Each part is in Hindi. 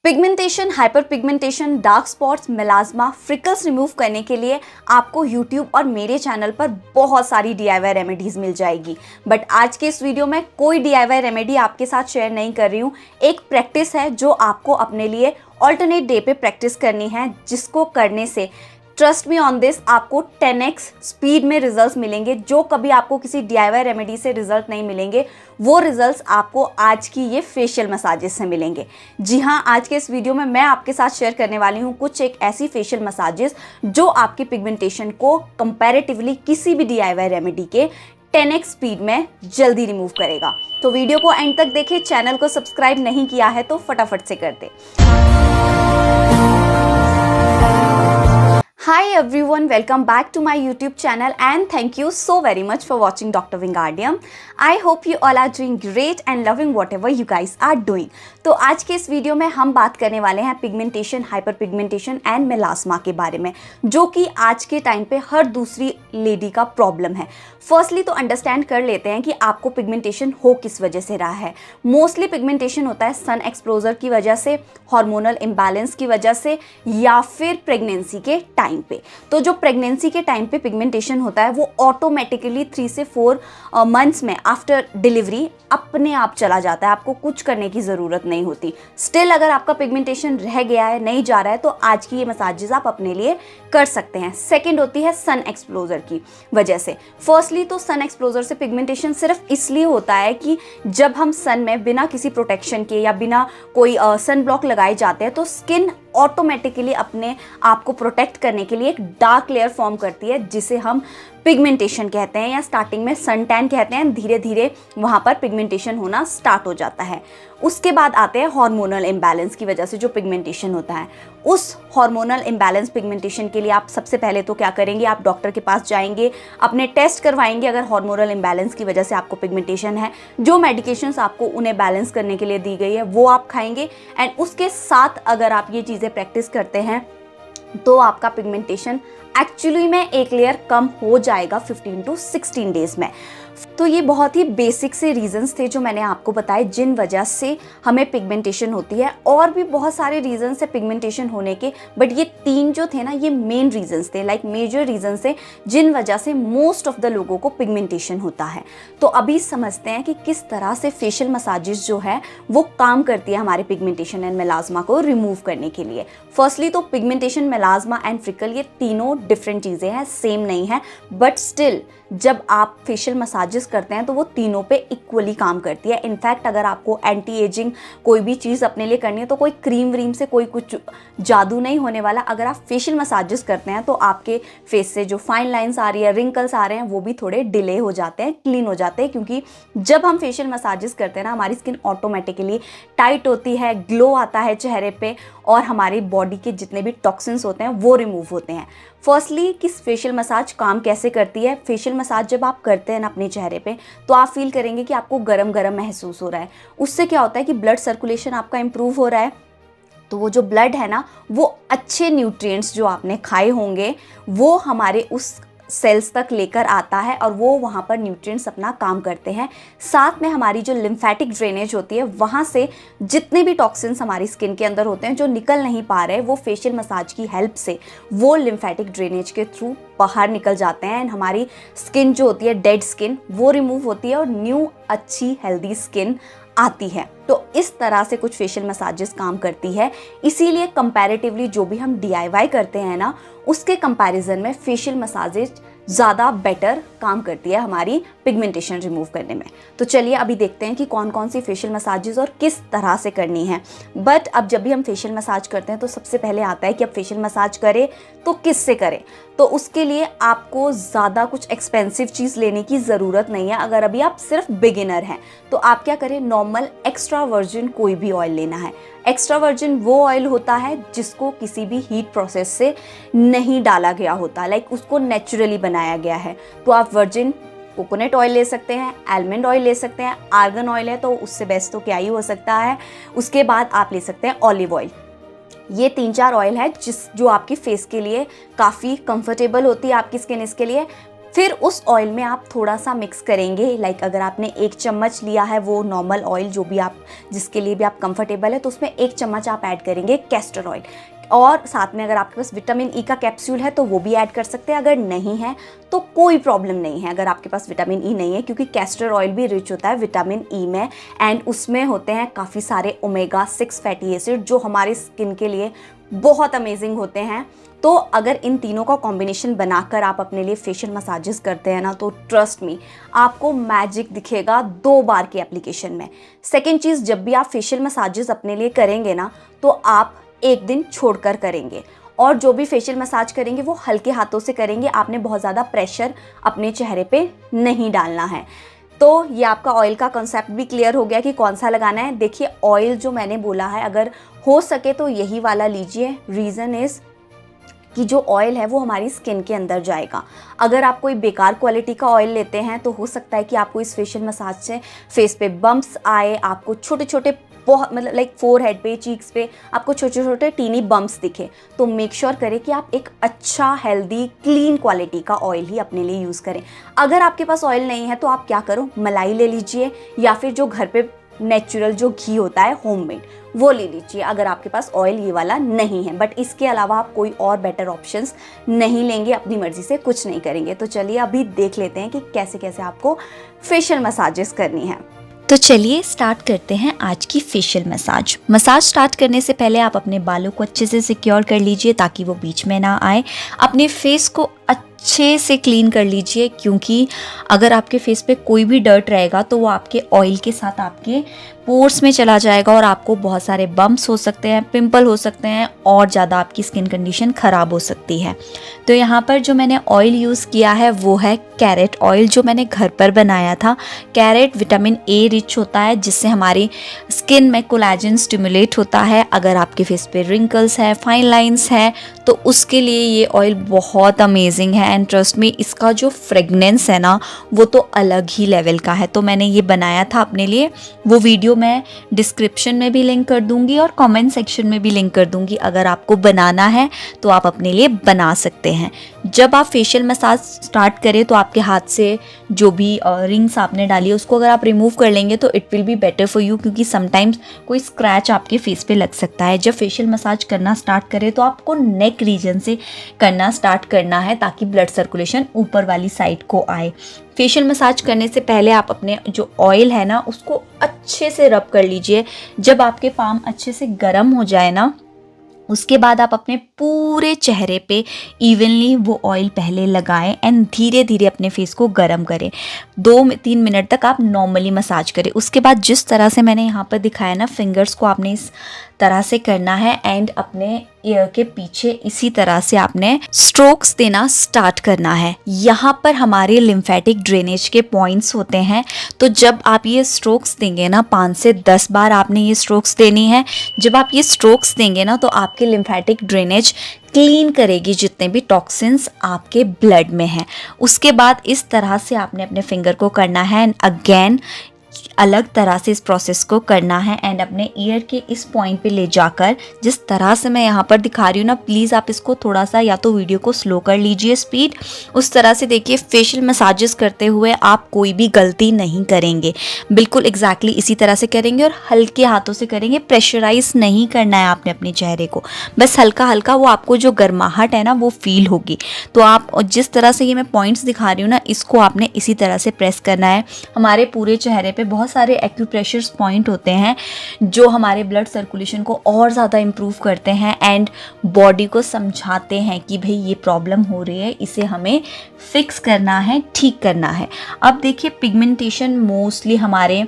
Pigmentation, hyper pigmentation, dark spots, melasma, freckles remove करने के लिए आपको YouTube और मेरे चैनल पर बहुत सारी DIY रेमेडीज़ मिल जाएगी। बट आज के इस वीडियो में कोई DIY रेमेडी आपके साथ शेयर नहीं कर रही हूँ। एक प्रैक्टिस है जो आपको अपने लिए ऑल्टरनेट डे पे प्रैक्टिस करनी है, जिसको करने से ट्रस्ट मी ऑन दिस आपको 10x स्पीड में रिजल्ट्स मिलेंगे। जो कभी आपको किसी DIY रेमेडी से रिजल्ट नहीं मिलेंगे, वो रिजल्ट्स आपको आज की ये फेशियल मसाजेस से मिलेंगे। जी हाँ, आज के इस वीडियो में मैं आपके साथ शेयर करने वाली हूँ कुछ एक ऐसी फेशियल मसाजेस जो आपकी पिगमेंटेशन को कंपैरेटिवली किसी भी DIY रेमेडी के 10x स्पीड में जल्दी रिमूव करेगा। तो वीडियो को एंड तक देखें। चैनल को सब्सक्राइब नहीं किया है तो फटाफट से कर दे। Hi everyone, welcome back to my YouTube channel and thank you so very much for watching Dr. Wingardium. I hope you all are doing great and loving whatever you guys are doing. तो आज के इस वीडियो में हम बात करने वाले हैं pigmentation, hyper pigmentation and melasma के बारे में, जो कि आज के टाइम पे हर दूसरी लेडी का प्रॉब्लम है। फर्स्टली तो अंडरस्टैंड कर लेते हैं कि आपको पिगमेंटेशन हो किस वजह से रहा है। मोस्टली पिगमेंटेशन होता है सन एक्सपोजर की वजह से, हार्मोनल इम्बैलेंस की वजह से, या फिर प्रेगनेंसी के टाइम पे। तो जो प्रेगनेंसी के टाइम पे पिगमेंटेशन होता है वो ऑटोमेटिकली 3 से 4 मंथ्स में आफ्टर डिलीवरी अपने आप चला जाता है। आपको कुछ करने की ज़रूरत नहीं होती। स्टिल अगर आपका पिगमेंटेशन रह गया है, नहीं जा रहा है, तो आज की ये मसाजेस आप अपने लिए कर सकते हैं। सेकेंड होती है सन एक्सपोजर की वजह से। फर्स्टली तो सन एक्सपोजर से पिगमेंटेशन सिर्फ इसलिए होता है कि जब हम सन में बिना किसी प्रोटेक्शन के या बिना कोई सन ब्लॉक लगाए जाते हैं तो स्किन ऑटोमेटिकली अपने आप को प्रोटेक्ट करने के लिए एक डार्क लेयर फॉर्म करती है, जिसे हम पिगमेंटेशन कहते हैं या स्टार्टिंग में सन टैन कहते हैं। धीरे धीरे वहाँ पर पिगमेंटेशन होना स्टार्ट हो जाता है। उसके बाद आते हैं हार्मोनल इम्बैलेंस की वजह से जो पिगमेंटेशन होता है। उस हार्मोनल इम्बैलेंस पिगमेंटेशन के लिए आप सबसे पहले तो क्या करेंगे, आप डॉक्टर के पास जाएंगे, अपने टेस्ट करवाएंगे। अगर हार्मोनल इम्बैलेंस की वजह से आपको पिगमेंटेशन है, जो मेडिकेशंस आपको उन्हें बैलेंस करने के लिए दी गई है वो आप खाएंगे। एंड उसके साथ अगर आप ये चीज़ें प्रैक्टिस करते हैं तो आपका पिगमेंटेशन एक्चुअली में एक लेयर कम हो जाएगा 15 to 16 डेज में। तो ये बहुत ही बेसिक से रीजंस थे जो मैंने आपको बताए जिन वजह से हमें पिगमेंटेशन होती है। और भी बहुत सारे रीजंस है पिगमेंटेशन होने के, बट ये 3 जो थे ना, ये मेन रीजंस थे, लाइक मेजर रीजंस थे जिन वजह से मोस्ट ऑफ द लोगों को पिगमेंटेशन होता है। तो अभी समझते हैं कि किस तरह से फेशियल मसाजेस जो है वो काम करती है हमारे पिगमेंटेशन एंड मेलास्मा को रिमूव करने के लिए। फर्स्टली तो पिगमेंटेशन, मेलास्मा एंड फ्रिकल ये तीनों डिफरेंट चीज़ें हैं, सेम नहीं है, बट स्टिल जब आप फेशियल मसाजेस करते हैं तो वो तीनों पे इक्वली काम करती है। इनफैक्ट अगर आपको एंटी एजिंग कोई भी चीज़ अपने लिए करनी है तो कोई क्रीम व्रीम से कोई कुछ जादू नहीं होने वाला। अगर आप फेशियल मसाजेस करते हैं तो आपके फेस से जो फाइन लाइंस आ रही है, रिंकल्स आ रहे हैं, वो भी थोड़े डिले हो जाते हैं, क्लीन हो जाते हैं। क्योंकि जब हम फेशियल मसाजेस करते हैं ना, हमारी स्किन ऑटोमेटिकली टाइट होती है, ग्लो आता है चेहरे पे, और हमारी बॉडी के जितने भी टॉक्सिन्स होते हैं वो रिमूव होते हैं। फर्स्टली किस फेशियल मसाज काम कैसे करती है। फेशियल मसाज जब आप करते हैं ना अपने चेहरे पे, तो आप फील करेंगे कि आपको गरम गरम महसूस हो रहा है। उससे क्या होता है कि ब्लड सर्कुलेशन आपका इंप्रूव हो रहा है। तो वो जो ब्लड है ना, वो अच्छे न्यूट्रिएंट्स जो आपने खाए होंगे वो हमारे उस सेल्स तक लेकर आता है और वो वहाँ पर न्यूट्रिएंट्स अपना काम करते हैं। साथ में हमारी जो लिम्फेटिक ड्रेनेज होती है, वहाँ से जितने भी टॉक्सिन्स हमारी स्किन के अंदर होते हैं जो निकल नहीं पा रहे, वो फेशियल मसाज की हेल्प से वो लिम्फेटिक ड्रेनेज के थ्रू बाहर निकल जाते हैं। एंड हमारी स्किन जो होती है, डेड स्किन, वो रिमूव होती है और न्यू अच्छी हेल्दी स्किन आती है। तो इस तरह से कुछ फेशियल मसाजेस काम करती है। इसीलिए कंपैरेटिवली जो भी हम DIY करते हैं ना, उसके कंपैरिजन में फेशियल मसाजेस ज़्यादा बेटर काम करती है हमारी पिगमेंटेशन रिमूव करने में। तो चलिए अभी देखते हैं कि कौन कौन सी फेशियल मसाजेस और किस तरह से करनी है। बट अब जब भी हम फेशियल मसाज करते हैं तो सबसे पहले आता है कि अब फेशियल मसाज करें तो किससे करें। तो उसके लिए आपको ज़्यादा कुछ एक्सपेंसिव चीज़ लेने की ज़रूरत नहीं है। अगर अभी आप सिर्फ बिगिनर हैं तो आप क्या करें, नॉर्मल एक्स्ट्रा वर्जिन कोई भी ऑयल लेना है। एक्स्ट्रा वर्जिन वो ऑयल होता है जिसको किसी भी हीट प्रोसेस से नहीं डाला गया होता, लाइक उसको नेचुरली बनाया गया है। तो आप वर्जिन कोकोनट ऑयल ले सकते हैं, आलमंड ऑयल ले सकते हैं, आर्गन ऑयल है तो उससे बेस्ट तो क्या ही हो सकता है। उसके बाद आप ले सकते हैं ऑलिव ऑयल। ये 3-4 ऑयल है जो आपकी फेस के लिए काफ़ी कंफर्टेबल होती है, आपकी स्किन इसके लिए फिर उस ऑयल में आप थोड़ा सा मिक्स करेंगे, लाइक अगर आपने 1 चम्मच लिया है वो नॉर्मल ऑयल जो भी आप जिसके लिए भी आप कंफर्टेबल है, तो उसमें 1 चम्मच आप ऐड करेंगे कैस्टर ऑयल। और साथ में अगर आपके पास विटामिन ई का कैप्सूल है तो वो भी ऐड कर सकते हैं, अगर नहीं है तो कोई प्रॉब्लम नहीं है अगर आपके पास विटामिन ई नहीं है, क्योंकि कैस्टर ऑयल भी रिच होता है विटामिन ई में, एंड उसमें होते हैं काफ़ी सारे ओमेगा 6 फैटी एसिड जो हमारी स्किन के लिए बहुत अमेजिंग होते हैं। तो अगर इन तीनों का कॉम्बिनेशन बनाकर आप अपने लिए फेशियल मसाजेस करते हैं ना, तो ट्रस्ट मी आपको मैजिक दिखेगा 2 बार की एप्लीकेशन में। सेकेंड चीज़, जब भी आप फेशियल मसाजेस अपने लिए करेंगे ना, तो आप 1 दिन छोड़कर करेंगे, और जो भी फेशियल मसाज करेंगे वो हल्के हाथों से करेंगे। आपने बहुत ज़्यादा प्रेशर अपने चेहरे पे नहीं डालना है। तो ये आपका ऑयल का कॉन्सेप्ट भी क्लियर हो गया कि कौन सा लगाना है। देखिए ऑयल जो मैंने बोला है, अगर हो सके तो यही वाला लीजिए। रीज़न इज़ कि जो ऑयल है वो हमारी स्किन के अंदर जाएगा। अगर आप कोई बेकार क्वालिटी का ऑयल लेते हैं तो हो सकता है कि आपको इस फेशियल मसाज से फेस पे बम्प्स आए, आपको छोटे छोटे बहुत मतलब लाइक फोरहेड पे, चीक्स पे आपको छोटे छोटे टीनी बम्प्स दिखे। तो मेक श्योर करें कि आप एक अच्छा हेल्दी क्लीन क्वालिटी का ऑयल ही अपने लिए यूज़ करें। अगर आपके पास ऑयल नहीं है तो आप क्या करो, मलाई ले लीजिए, या फिर जो घर पे नेचुरल जो घी होता है होममेड वो ले लीजिए, अगर आपके पास ऑयल ये वाला नहीं है। बट इसके अलावा आप कोई और बेटर ऑप्शंस नहीं लेंगे, अपनी मर्जी से कुछ नहीं करेंगे। तो चलिए अभी देख लेते हैं कि कैसे कैसे आपको फेशियल मसाजेस करनी है। तो चलिए स्टार्ट करते हैं आज की फेशियल मसाज स्टार्ट करने से पहले आप अपने बालों को अच्छे से सिक्योर कर लीजिए ताकि वो बीच में ना आए। अपने फेस को अच्छे से क्लीन कर लीजिए, क्योंकि अगर आपके फेस पे कोई भी डर्ट रहेगा तो वो आपके ऑयल के साथ आपके पोर्स में चला जाएगा और आपको बहुत सारे बम्प्स हो सकते हैं, पिंपल हो सकते हैं, और ज़्यादा आपकी स्किन कंडीशन ख़राब हो सकती है। तो यहाँ पर जो मैंने ऑयल यूज़ किया है वो है कैरेट ऑयल, जो मैंने घर पर बनाया था। कैरेट विटामिन ए रिच होता है, जिससे हमारी स्किन में कोलेजन स्टिमुलेट होता है। अगर आपके फेस पे रिंकल्स है, फाइन लाइंस है, तो उसके लिए ये ऑयल बहुत अमेजिंग है। एंड ट्रस्ट मी, इसका जो फ्रेगनेंस है ना वो तो अलग ही लेवल का है। तो मैंने ये बनाया था अपने लिए, वो वीडियो मैं डिस्क्रिप्शन में भी लिंक कर दूंगी और कमेंट सेक्शन में भी लिंक कर दूंगी। अगर आपको बनाना है तो आप अपने लिए बना सकते हैं। जब आप फेशियल मसाज स्टार्ट करें तो आपके हाथ से जो भी रिंग्स आपने डाली है उसको अगर आप रिमूव कर लेंगे तो it will be better for you, क्योंकि समटाइम्स कोई स्क्रैच आपके फेस पे लग सकता है। जब फेशियल मसाज करना स्टार्ट करें तो आपको नेक रीजन से करना स्टार्ट करना है ताकि ब्लड सर्कुलेशन ऊपर वाली साइड को आए। फेशियल मसाज करने से पहले आप अपने जो ऑयल है ना उसको अच्छे से रब कर लीजिए। जब आपके पाम अच्छे से गर्म हो जाए ना, उसके बाद आप अपने पूरे चेहरे पे इवनली वो ऑयल पहले लगाएं एंड धीरे धीरे अपने फेस को गर्म करें। 2-3 मिनट तक आप नॉर्मली मसाज करें। उसके बाद जिस तरह से मैंने यहाँ पर दिखाया ना, फिंगर्स को आपने इस तरह से करना है एंड अपने ईयर के पीछे इसी तरह से आपने स्ट्रोक्स देना स्टार्ट करना है। यहाँ पर हमारे लिम्फेटिक ड्रेनेज के पॉइंट्स होते हैं। तो जब आप ये स्ट्रोक्स देंगे ना, 5 से 10 बार आपने ये स्ट्रोक्स देनी है। जब आप ये स्ट्रोक्स देंगे ना तो आपके लिम्फेटिक ड्रेनेज क्लीन करेगी जितने भी टॉक्सिन्स आपके ब्लड में हैं। उसके बाद इस तरह से आपने अपने फिंगर को करना है एंड अगेन अलग तरह से इस प्रोसेस को करना है एंड अपने ईयर के इस पॉइंट पे ले जाकर, जिस तरह से मैं यहाँ पर दिखा रही हूँ ना, प्लीज़ आप इसको थोड़ा सा या तो वीडियो को स्लो कर लीजिए स्पीड। उस तरह से देखिए, फेशियल मसाजेस करते हुए आप कोई भी गलती नहीं करेंगे, बिल्कुल एग्जैक्टली इसी तरह से करेंगे और हल्के हाथों से करेंगे। प्रेशराइज नहीं करना है आपने अपने चेहरे को, बस हल्का हल्का वो आपको जो गर्माहट है ना वो फील होगी। तो आप जिस तरह से ये मैं पॉइंट्स दिखा रही हूँ ना, इसको आपने इसी तरह से प्रेस करना है। हमारे पूरे चेहरे पे बहुत सारे एक्यूप्रेशर्स पॉइंट होते हैं जो हमारे ब्लड सर्कुलेशन को और ज़्यादा इम्प्रूव करते हैं एंड बॉडी को समझाते हैं कि भाई ये प्रॉब्लम हो रही है, इसे हमें फिक्स करना है, ठीक करना है। अब देखिए, पिगमेंटेशन मोस्टली हमारे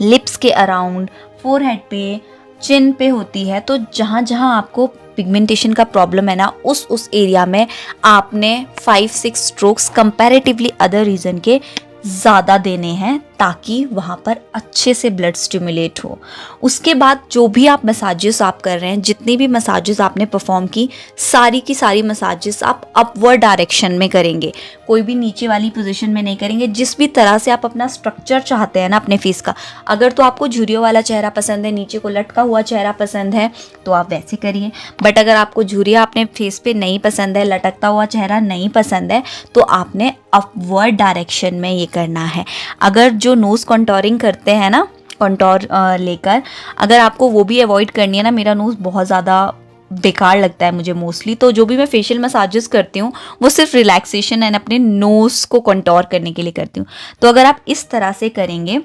लिप्स के अराउंड, फोरहेड पे, चिन पे होती है। तो जहाँ जहाँ आपको पिगमेंटेशन का प्रॉब्लम है ना, उस एरिया में आपने 5-6 स्ट्रोक्स कंपैरेटिवली अदर रीजन के ज़्यादा देने हैं ताकि वहाँ पर अच्छे से ब्लड स्टिमुलेट हो। उसके बाद जो भी आप मसाजेस आप कर रहे हैं, जितनी भी मसाजेस आपने परफॉर्म की सारी मसाजेस आप अपवर्ड डायरेक्शन में करेंगे, कोई भी नीचे वाली पोजीशन में नहीं करेंगे। जिस भी तरह से आप अपना स्ट्रक्चर चाहते हैं ना अपने फेस का, अगर तो आपको झुर्रियों वाला चेहरा पसंद है, नीचे को लटका हुआ चेहरा पसंद है तो आप वैसे करिए। बट अगर आपको झुर्रियाँ अपने फेस पे नहीं पसंद है, लटकता हुआ चेहरा नहीं पसंद है, तो आपने अपवर्ड डायरेक्शन में ये करना है। अगर जो नोज़ कॉन्टोरिंग करते हैं ना, कॉन्टोर लेकर, अगर आपको वो भी अवॉइड करनी है ना, मेरा नोज़ बहुत ज़्यादा बेकार लगता है मुझे मोस्टली, तो जो भी मैं फेशियल मसाजेस करती हूँ वो सिर्फ रिलैक्सेशन एंड अपने नोज़ को कंटोर करने के लिए करती हूँ। तो अगर आप इस तरह से करेंगे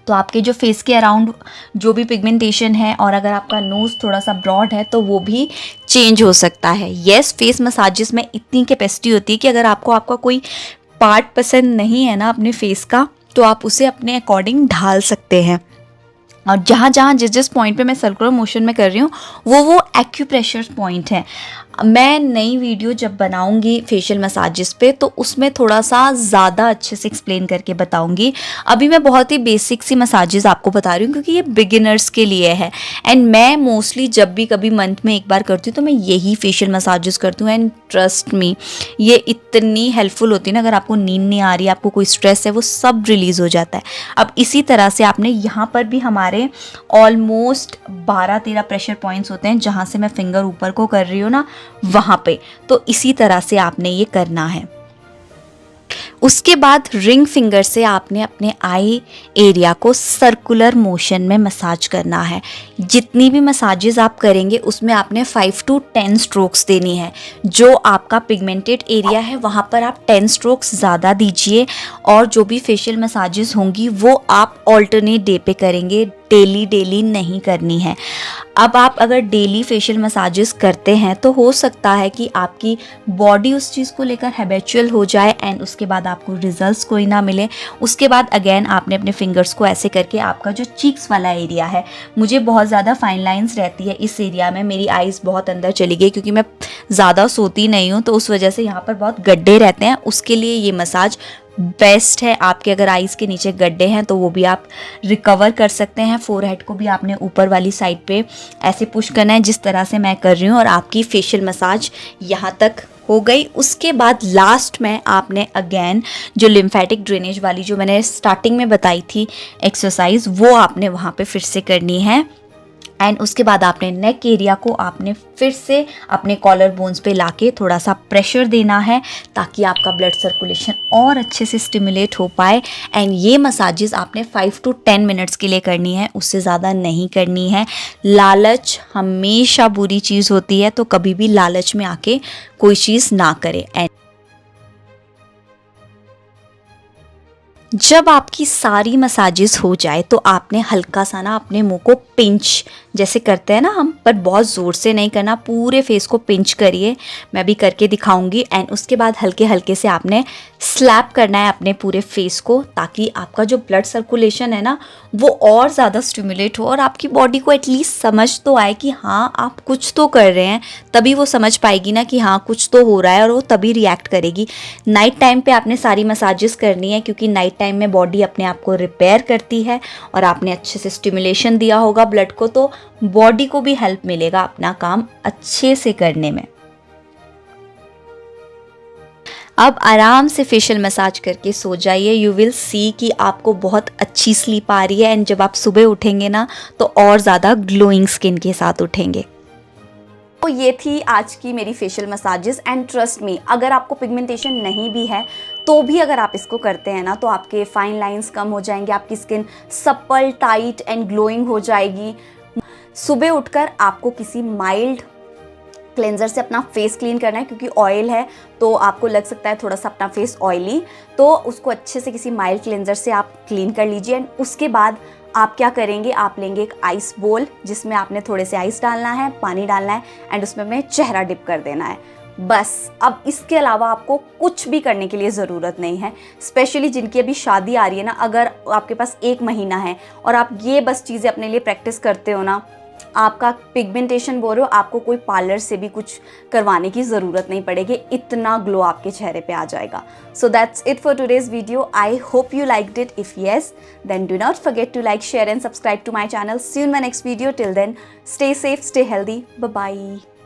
तो आपके जो फेस के अराउंड जो भी पिगमेंटेशन है, और अगर आपका नोज़ थोड़ा सा ब्रॉड है तो वो भी चेंज हो सकता है। येस, फेस मसाजेस में इतनी कैपेसिटी होती है कि अगर आपको आपका कोई पार्ट पसंद नहीं है ना अपने फेस का, तो आप उसे अपने अकॉर्डिंग ढाल सकते हैं। और जहाँ जहाँ जिस पॉइंट पे मैं सर्कुलर मोशन में कर रही हूँ वो एक्यूप्रेशर पॉइंट है। मैं नई वीडियो जब बनाऊंगी फेशियल मसाजेस पे तो उसमें थोड़ा सा ज़्यादा अच्छे से एक्सप्लेन करके बताऊंगी। अभी मैं बहुत ही बेसिक सी मसाजेस आपको बता रही हूँ क्योंकि ये बिगिनर्स के लिए है। एंड मैं मोस्टली जब भी कभी मंथ में एक बार करती हूँ तो मैं यही फेशियल मसाजेस करती हूँ। एंड ट्रस्ट मी, ये इतनी हेल्पफुल होती है ना। अगर आपको नींद नहीं आ रही, आपको कोई स्ट्रेस है, वो सब रिलीज़ हो जाता है। अब इसी तरह से आपने यहाँ पर भी हमारे ऑलमोस्ट 12-13 प्रेशर पॉइंट्स होते हैं जहाँ से मैं फिंगर ऊपर को कर रही हूँ ना, वहाँ पे। तो इसी तरह से आपने ये करना है। उसके बाद रिंग फिंगर से आपने अपने आई एरिया को सर्कुलर मोशन में मसाज करना है। जितनी भी मसाजेस आप करेंगे उसमें आपने 5 to 10 स्ट्रोक्स देनी है। जो आपका पिगमेंटेड एरिया है वहाँ पर आप 10 स्ट्रोक्स ज़्यादा दीजिए। और जो भी फेशियल मसाजेस होंगी वो आप ऑल्टरनेट डे पे करेंगे, डेली नहीं करनी है। अब आप अगर डेली फेशियल मसाजेस करते हैं तो हो सकता है कि आपकी बॉडी उस चीज़ को लेकर हैबिचुअल हो जाए एंड उसके बाद आपको रिजल्ट्स कोई ना मिले। उसके बाद अगेन आपने अपने फिंगर्स को ऐसे करके आपका जो चीक्स वाला एरिया है, मुझे बहुत ज़्यादा फाइन लाइंस रहती है इस एरिया में, मेरी आईज़ बहुत अंदर चली गई क्योंकि मैं ज़्यादा सोती नहीं हूँ, तो उस वजह से यहाँ पर बहुत गड्ढे रहते हैं। उसके लिए ये मसाज बेस्ट है। आपके अगर आईज़ के नीचे गड्ढे हैं तो वो भी आप रिकवर कर सकते हैं। फोरहेड को भी आपने ऊपर वाली साइड पे ऐसे पुश करना है जिस तरह से मैं कर रही हूँ, और आपकी फेशियल मसाज यहाँ तक हो गई। उसके बाद लास्ट में आपने अगेन जो लिम्फेटिक ड्रेनेज वाली जो मैंने स्टार्टिंग में बताई थी एक्सरसाइज, वो आपने वहाँ पे फिर से करनी है। एंड उसके बाद आपने नेक एरिया को आपने फिर से अपने कॉलर बोन्स पे लाके थोड़ा सा प्रेशर देना है ताकि आपका ब्लड सर्कुलेशन और अच्छे से स्टिमुलेट हो पाए। एंड ये मसाजेस आपने 5 to 10 मिनट्स के लिए करनी है, उससे ज़्यादा नहीं करनी है। लालच हमेशा बुरी चीज़ होती है, तो कभी भी लालच में आके कोई चीज़ ना करें। एंड जब आपकी सारी मसाजेस हो जाए तो आपने हल्का सा ना अपने मुंह को पिंच जैसे करते हैं ना हम, पर बहुत ज़ोर से नहीं करना, पूरे फेस को पिंच करिए। मैं भी करके दिखाऊंगी। एंड उसके बाद हल्के हल्के से आपने स्लैप करना है अपने पूरे फेस को ताकि आपका जो ब्लड सर्कुलेशन है ना वो और ज़्यादा स्टिमुलेट हो और आपकी बॉडी को एटलीस्ट समझ तो आए कि हाँ आप कुछ तो कर रहे हैं। तभी वो समझ पाएगी ना कि हाँ कुछ तो हो रहा है, और वो तभी रिएक्ट करेगी। नाइट टाइम पे आपने सारी मसाजेस करनी है क्योंकि नाइट टाइम में बॉडी अपने आप को रिपेयर करती है, और आपने अच्छे से स्टिमुलेशन दिया होगा ब्लड को, तो बॉडी को भी हेल्प मिलेगा अपना काम अच्छे से करने में। अब आराम से फेशियल मसाज करके सो जाइए। यू विल सी कि आपको बहुत अच्छी स्लीप आ रही है। एंड जब आप सुबह उठेंगे ना तो और ज़्यादा ग्लोइंग स्किन के साथ उठेंगे। तो ये थी आज की मेरी facial massages. And trust me, अगर आपको पिगमेंटेशन नहीं भी है तो भी अगर आप इसको करते हैं ना तो आपके फाइन लाइंस कम हो जाएंगे, आपकी skin supple, tight and glowing हो जाएगी। सुबह उठकर आपको किसी माइल्ड क्लेंजर से अपना फेस क्लीन करना है क्योंकि ऑयल है तो आपको लग सकता है थोड़ा सा अपना फेस ऑयली, तो उसको अच्छे से किसी माइल्ड क्लेंजर से आप क्लीन कर लीजिए। एंड उसके बाद आप क्या करेंगे, आप लेंगे एक आइस बोल जिसमें आपने थोड़े से आइस डालना है, पानी डालना है एंड उसमें अपने चेहरा डिप कर देना है, बस। अब इसके अलावा आपको कुछ भी करने के लिए ज़रूरत नहीं है। स्पेशली जिनकी अभी शादी आ रही है ना, अगर आपके पास 1 महीना है और आप ये बस चीज़ें अपने लिए प्रैक्टिस करते हो ना आपका पिगमेंटेशन बोल रहे हो, आपको कोई पार्लर से भी कुछ करवाने की ज़रूरत नहीं पड़ेगी, इतना ग्लो आपके चेहरे पे आ जाएगा। So that's it for today's video. I hope you liked it. If yes, then do not forget to like, share and subscribe to my channel. See you in my next video. Till then, stay safe, stay healthy, bye bye.